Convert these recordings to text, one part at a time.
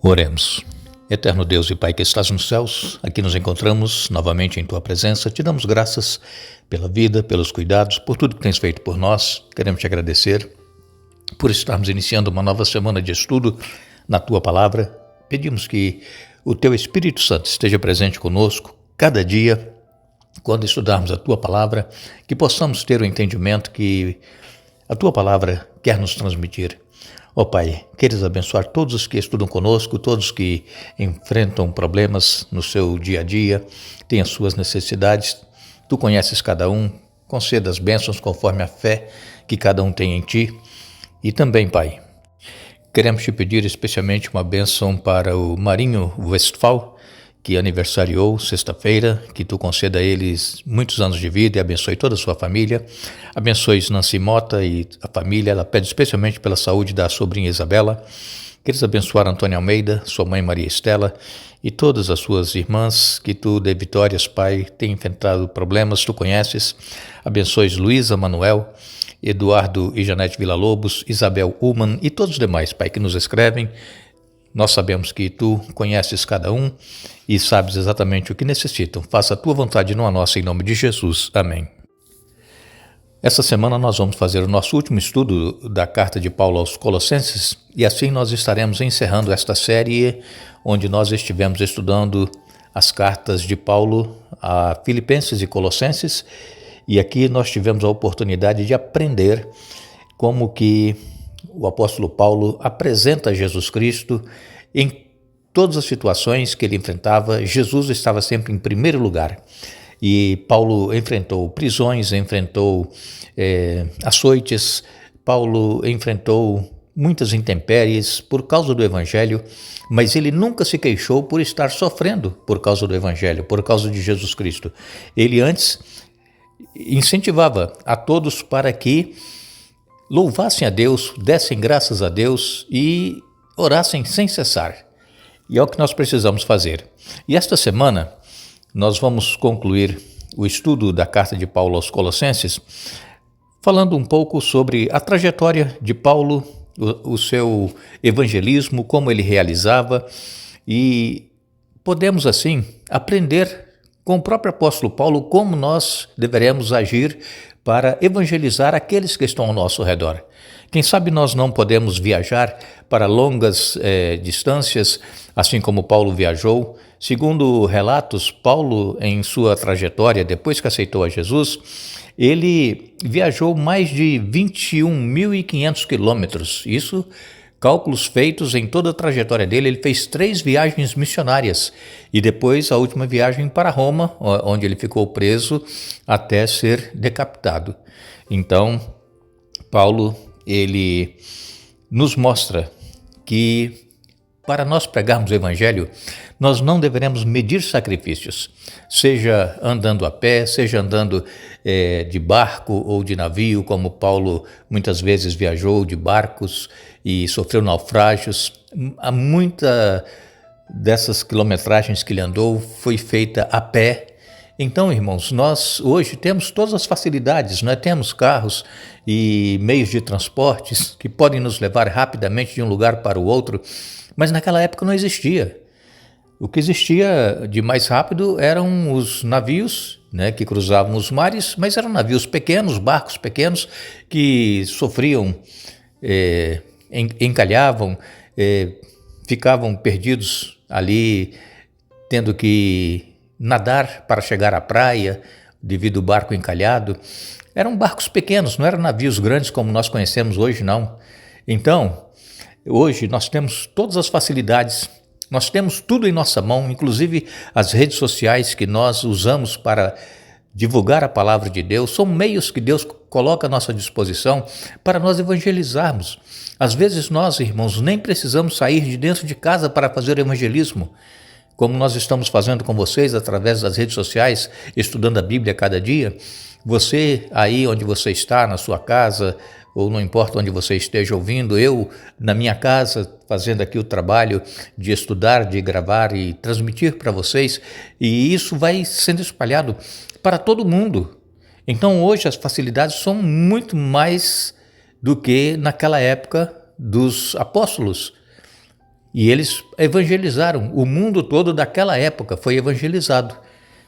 Oremos. Eterno Deus e Pai que estás nos céus, aqui nos encontramos novamente em Tua presença. Te damos graças pela vida, pelos cuidados, por tudo que tens feito por nós. Queremos te agradecer por estarmos iniciando uma nova semana de estudo na Tua Palavra. Pedimos que o Teu Espírito Santo esteja presente conosco cada dia, quando estudarmos a Tua Palavra, que possamos ter o entendimento que a Tua Palavra quer nos transmitir. Ó Pai, queres abençoar todos os que estudam conosco, todos que enfrentam problemas no seu dia a dia, têm as suas necessidades. Tu conheces cada um, conceda as bênçãos conforme a fé que cada um tem em Ti. E também, Pai, queremos te pedir especialmente uma bênção para o Marinho Westphal, que aniversariou sexta-feira, que Tu conceda a eles muitos anos de vida e abençoe toda a sua família. Abençoe Nancy Mota e a família. Ela pede especialmente pela saúde da sobrinha Isabela. Queres abençoar Antônia Almeida, sua mãe Maria Estela e todas as suas irmãs, que Tu dê vitórias, Pai, tem enfrentado problemas, Tu conheces. Abençoe Luísa, Manuel, Eduardo e Janete Villa-Lobos, Isabel Ullman e todos os demais, Pai, que nos escrevem. Nós sabemos que Tu conheces cada um e sabes exatamente o que necessitam. Faça a Tua vontade, não a nossa, em nome de Jesus. Amém. Essa semana nós vamos fazer o nosso último estudo da carta de Paulo aos Colossenses e assim nós estaremos encerrando esta série onde nós estivemos estudando as cartas de Paulo a Filipenses e Colossenses, e aqui nós tivemos a oportunidade de aprender como que o apóstolo Paulo apresenta Jesus Cristo em todas as situações que ele enfrentava. Jesus estava sempre em primeiro lugar. E Paulo enfrentou prisões, enfrentou açoites, Paulo enfrentou muitas intempéries por causa do Evangelho, mas ele nunca se queixou por estar sofrendo por causa do Evangelho, por causa de Jesus Cristo. Ele antes incentivava a todos para que louvassem a Deus, dessem graças a Deus e orassem sem cessar. E é o que nós precisamos fazer. E esta semana nós vamos concluir o estudo da carta de Paulo aos Colossenses, falando um pouco sobre a trajetória de Paulo, o seu evangelismo, como ele realizava, e podemos assim aprender com o próprio apóstolo Paulo como nós deveremos agir para evangelizar aqueles que estão ao nosso redor. Quem sabe nós não podemos viajar para longas distâncias, assim como Paulo viajou. Segundo relatos, Paulo, em sua trajetória, depois que aceitou a Jesus, ele viajou mais de 21.500 quilômetros. Isso, cálculos feitos em toda a trajetória dele. Ele fez 3 viagens missionárias e depois a última viagem para Roma, onde ele ficou preso até ser decapitado. Então, Paulo, ele nos mostra que para nós pregarmos o Evangelho, nós não deveremos medir sacrifícios, seja andando a pé, seja andando de barco ou de navio, como Paulo muitas vezes viajou de barcos e sofreu naufrágios. Há muita dessas quilometragens que ele andou foi feita a pé. Então, irmãos, nós hoje temos todas as facilidades, temos carros e meios de transportes que podem nos levar rapidamente de um lugar para o outro, mas naquela época não existia. O que existia de mais rápido eram os navios, que cruzavam os mares, mas eram navios pequenos, barcos pequenos, que sofriam, encalhavam, ficavam perdidos ali, tendo que nadar para chegar à praia devido ao barco encalhado. Eram barcos pequenos, não eram navios grandes como nós conhecemos hoje, não. Então, hoje nós temos todas as facilidades, nós temos tudo em nossa mão, inclusive as redes sociais que nós usamos para divulgar a palavra de Deus, são meios que Deus coloca à nossa disposição para nós evangelizarmos. Às vezes nós, irmãos, nem precisamos sair de dentro de casa para fazer evangelismo, como nós estamos fazendo com vocês através das redes sociais, estudando a Bíblia cada dia. Você aí onde você está, na sua casa, ou não importa onde você esteja ouvindo, eu na minha casa, fazendo aqui o trabalho de estudar, de gravar e transmitir para vocês, e isso vai sendo espalhado para todo mundo. Então hoje as facilidades são muito mais do que naquela época dos apóstolos. E eles evangelizaram. O mundo todo daquela época foi evangelizado,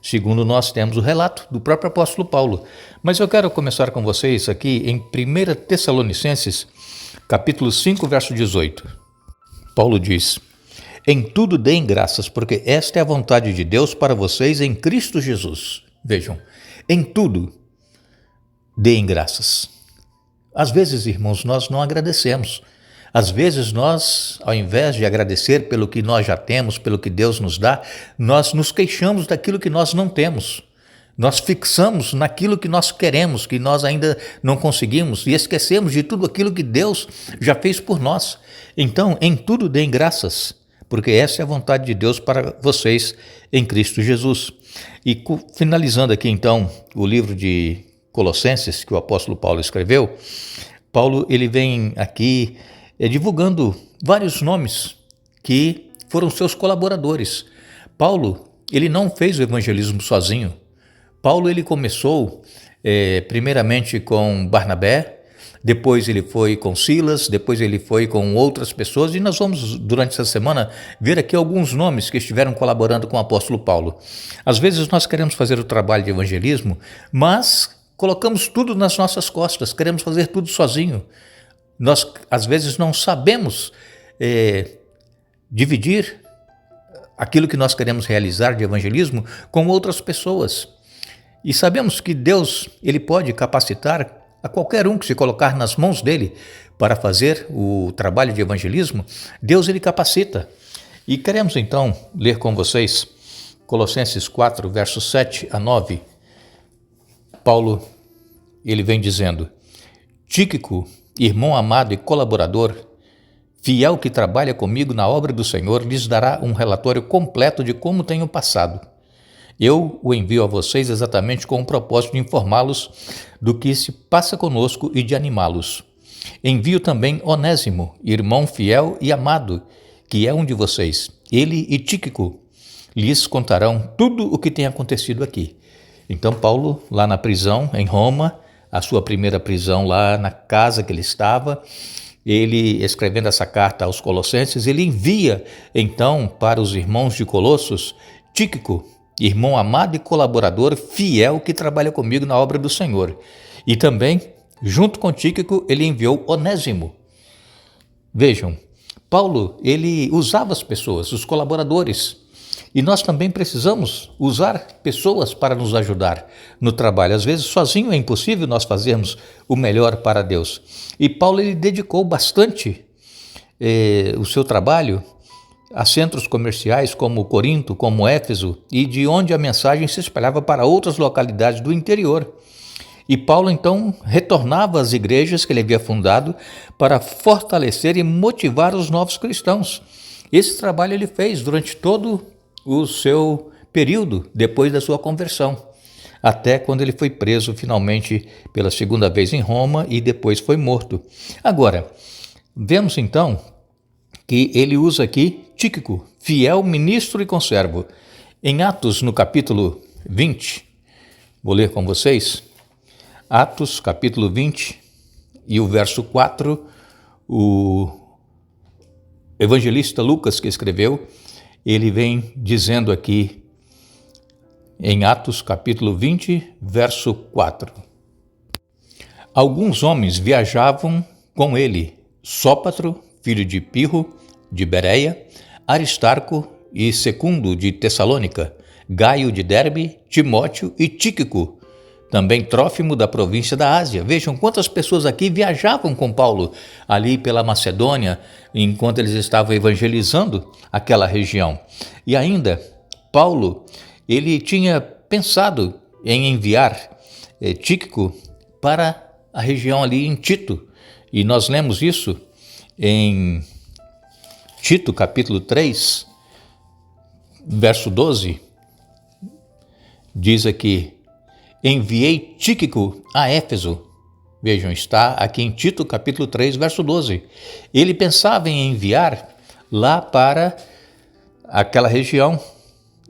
segundo nós temos o relato do próprio apóstolo Paulo. Mas eu quero começar com vocês aqui em 1 Tessalonicenses, capítulo 5, verso 18. Paulo diz: em tudo deem graças, porque esta é a vontade de Deus para vocês em Cristo Jesus. Vejam, em tudo deem graças. Às vezes, irmãos, nós não agradecemos. Às vezes nós, ao invés de agradecer pelo que nós já temos, pelo que Deus nos dá, nós nos queixamos daquilo que nós não temos. Nós fixamos naquilo que nós queremos, que nós ainda não conseguimos, e esquecemos de tudo aquilo que Deus já fez por nós. Então, em tudo deem graças, porque essa é a vontade de Deus para vocês em Cristo Jesus. E finalizando aqui então o livro de Colossenses, que o apóstolo Paulo escreveu, Paulo ele vem aqui divulgando vários nomes que foram seus colaboradores. Paulo, ele não fez o evangelismo sozinho. Paulo, ele começou primeiramente com Barnabé, depois ele foi com Silas, depois ele foi com outras pessoas, e nós vamos, durante essa semana, ver aqui alguns nomes que estiveram colaborando com o apóstolo Paulo. Às vezes nós queremos fazer o trabalho de evangelismo, mas colocamos tudo nas nossas costas, queremos fazer tudo sozinho. Nós, às vezes, não sabemos dividir aquilo que nós queremos realizar de evangelismo com outras pessoas. E sabemos que Deus ele pode capacitar a qualquer um que se colocar nas mãos dele para fazer o trabalho de evangelismo. Deus ele capacita. E queremos, então, ler com vocês Colossenses 4, versos 7 a 9. Paulo ele vem dizendo: Tíquico, irmão amado e colaborador, fiel que trabalha comigo na obra do Senhor, lhes dará um relatório completo de como tenho passado. Eu o envio a vocês exatamente com o propósito de informá-los do que se passa conosco e de animá-los. Envio também Onésimo, irmão fiel e amado, que é um de vocês. Ele e Tíquico lhes contarão tudo o que tem acontecido aqui. Então Paulo, lá na prisão, em Roma, a sua primeira prisão lá na casa que ele estava, ele, escrevendo essa carta aos Colossenses, ele envia então para os irmãos de Colossos Tíquico, irmão amado e colaborador fiel que trabalha comigo na obra do Senhor. E também, junto com Tíquico, ele enviou Onésimo. Vejam, Paulo, ele usava as pessoas, os colaboradores. E nós também precisamos usar pessoas para nos ajudar no trabalho. Às vezes, sozinho é impossível nós fazermos o melhor para Deus. E Paulo ele dedicou bastante o seu trabalho a centros comerciais como Corinto, como Éfeso, e de onde a mensagem se espalhava para outras localidades do interior. E Paulo, então, retornava às igrejas que ele havia fundado para fortalecer e motivar os novos cristãos. Esse trabalho ele fez durante todo o seu período depois da sua conversão, até quando ele foi preso finalmente pela segunda vez em Roma e depois foi morto. Agora, vemos então que ele usa aqui Tíquico, fiel ministro e conservo. Em Atos, no capítulo 20, vou ler com vocês, Atos, capítulo 20, e o verso 4, o evangelista Lucas, que escreveu, ele vem dizendo aqui, em Atos, capítulo 20, verso 4. Alguns homens viajavam com ele, Sópatro, filho de Pirro, de Bereia, Aristarco e Secundo, de Tessalônica, Gaio, de Derbe, Timóteo e Tíquico, também Trófimo, da província da Ásia. Vejam quantas pessoas aqui viajavam com Paulo ali pela Macedônia, enquanto eles estavam evangelizando aquela região. E ainda, Paulo, ele tinha pensado em enviar Tíquico para a região ali em Tito. E nós lemos isso em Tito, capítulo 3, verso 12. Diz aqui: enviei Tíquico a Éfeso. Vejam, está aqui em Tito, capítulo 3, verso 12. Ele pensava em enviar lá para aquela região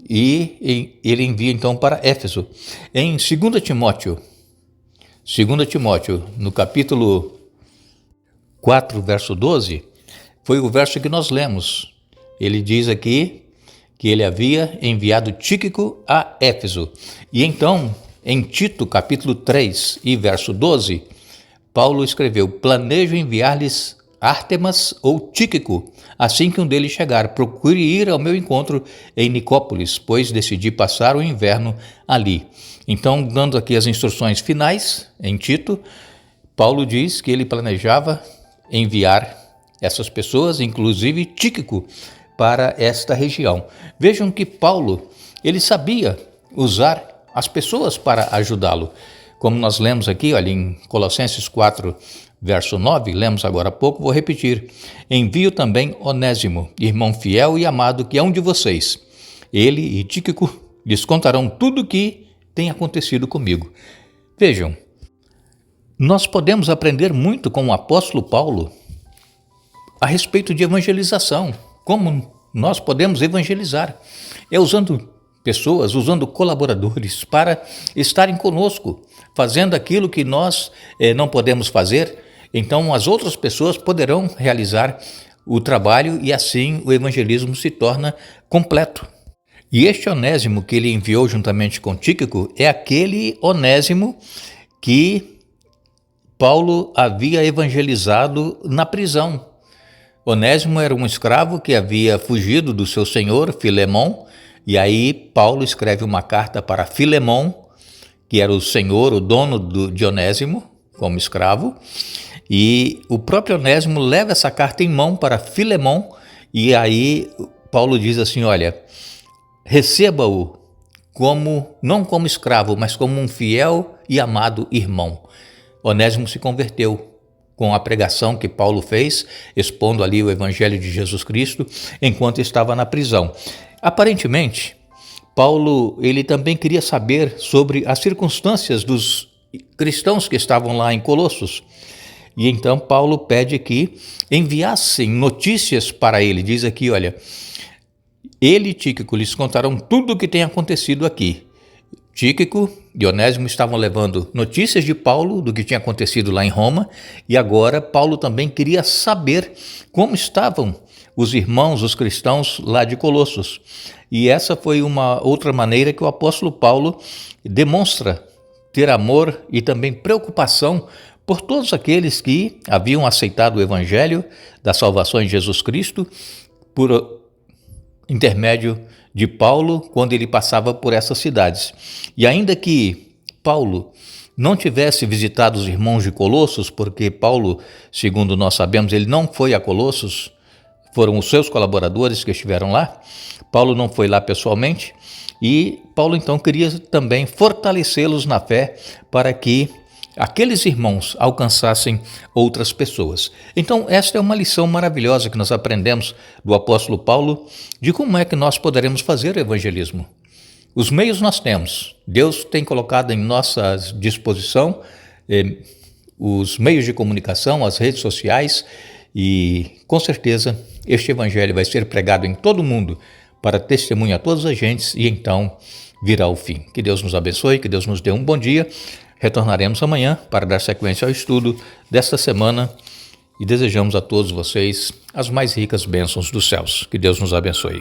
e ele envia então para Éfeso. Em 2 Timóteo, no capítulo 4, verso 12, foi o verso que nós lemos. Ele diz aqui que ele havia enviado Tíquico a Éfeso. E então, em Tito, capítulo 3 e verso 12, Paulo escreveu: planejo enviar-lhes Ártemas ou Tíquico, assim que um deles chegar. Procure ir ao meu encontro em Nicópolis, pois decidi passar o inverno ali. Então, dando aqui as instruções finais, em Tito, Paulo diz que ele planejava enviar essas pessoas, inclusive Tíquico, para esta região. Vejam que Paulo, ele sabia usar as pessoas para ajudá-lo. Como nós lemos aqui, olha, em Colossenses 4, verso 9, lemos agora há pouco, vou repetir. Envio também Onésimo, irmão fiel e amado, que é um de vocês. Ele e Tíquico lhes contarão tudo o que tem acontecido comigo. Vejam, nós podemos aprender muito com o apóstolo Paulo a respeito de evangelização, como nós podemos evangelizar. É usando pessoas, usando colaboradores para estarem conosco, fazendo aquilo que nós não podemos fazer, então as outras pessoas poderão realizar o trabalho e assim o evangelismo se torna completo. E este Onésimo que ele enviou juntamente com Tíquico é aquele Onésimo que Paulo havia evangelizado na prisão. Onésimo era um escravo que havia fugido do seu senhor, Filemão, e aí Paulo escreve uma carta para Filemão, que era o senhor, o dono de Onésimo, como escravo, e o próprio Onésimo leva essa carta em mão para Filemão, e aí Paulo diz assim, olha, receba-o não como escravo, mas como um fiel e amado irmão. Onésimo se converteu com a pregação que Paulo fez, expondo ali o evangelho de Jesus Cristo, enquanto estava na prisão. Aparentemente, Paulo ele também queria saber sobre as circunstâncias dos cristãos que estavam lá em Colossos. E então Paulo pede que enviassem notícias para ele. Diz aqui, olha, ele e Tíquico lhes contarão tudo o que tem acontecido aqui. Tíquico e Onésimo estavam levando notícias de Paulo do que tinha acontecido lá em Roma, e agora Paulo também queria saber como estavam os irmãos, os cristãos lá de Colossos. E essa foi uma outra maneira que o apóstolo Paulo demonstra ter amor e também preocupação por todos aqueles que haviam aceitado o evangelho da salvação em Jesus Cristo por intermédio de Paulo quando ele passava por essas cidades. E ainda que Paulo não tivesse visitado os irmãos de Colossos, porque Paulo, segundo nós sabemos, ele não foi a Colossos, foram os seus colaboradores que estiveram lá, Paulo não foi lá pessoalmente, e Paulo então queria também fortalecê-los na fé para que aqueles irmãos alcançassem outras pessoas. Então, esta é uma lição maravilhosa que nós aprendemos do apóstolo Paulo de como é que nós poderemos fazer o evangelismo. Os meios nós temos. Deus tem colocado em nossa disposição os meios de comunicação, as redes sociais, e com certeza este evangelho vai ser pregado em todo o mundo para testemunhar a todas as gentes e então virá o fim. Que Deus nos abençoe, que Deus nos dê um bom dia. Retornaremos amanhã para dar sequência ao estudo desta semana e desejamos a todos vocês as mais ricas bênçãos dos céus. Que Deus nos abençoe.